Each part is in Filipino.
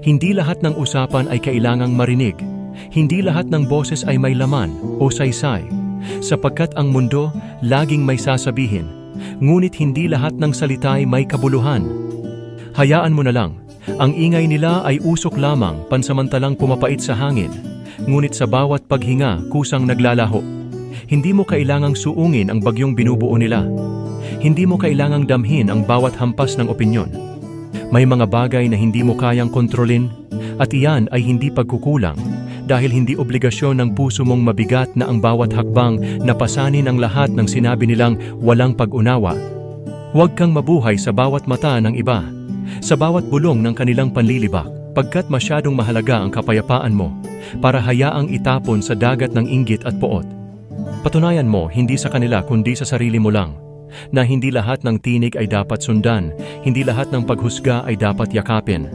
Hindi lahat ng usapan ay kailangang marinig. Hindi lahat ng boses ay may laman o saysay. Sapagkat ang mundo laging may sasabihin, ngunit hindi lahat ng salita ay may kabuluhan. Hayaan mo na lang. Ang ingay nila ay usok lamang pansamantalang pumapait sa hangin. Ngunit sa bawat paghinga, kusang naglalaho. Hindi mo kailangang suungin ang bagyong binubuo nila. Hindi mo kailangang damhin ang bawat hampas ng opinyon. May mga bagay na hindi mo kayang kontrolin, at iyan ay hindi pagkukulang, dahil hindi obligasyon ng puso mong mabigat na ang bawat hakbang na pasanin ang lahat ng sinabi nilang walang pag-unawa. Huwag kang mabuhay sa bawat mata ng iba, sa bawat bulong ng kanilang panlilibak, pagkat masyadong mahalaga ang kapayapaan mo, para hayaang itapon sa dagat ng inggit at poot. Patunayan mo hindi sa kanila kundi sa sarili mo lang, na hindi lahat ng tinig ay dapat sundan, hindi lahat ng paghusga ay dapat yakapin.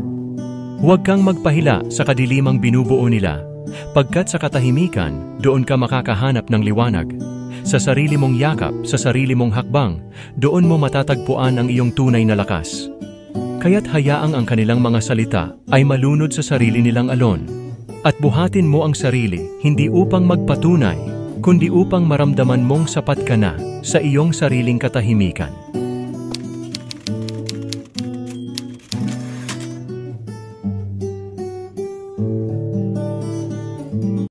Huwag kang magpahila sa kadilimang binubuo nila, pagkat sa katahimikan, doon ka makakahanap ng liwanag. Sa sarili mong yakap, sa sarili mong hakbang, doon mo matatagpuan ang iyong tunay na lakas. Kaya't hayaang ang kanilang mga salita ay malunod sa sarili nilang alon. At buhatin mo ang sarili, hindi upang magpatunay, kundi upang maramdaman mong sapat ka na sa iyong sariling katahimikan.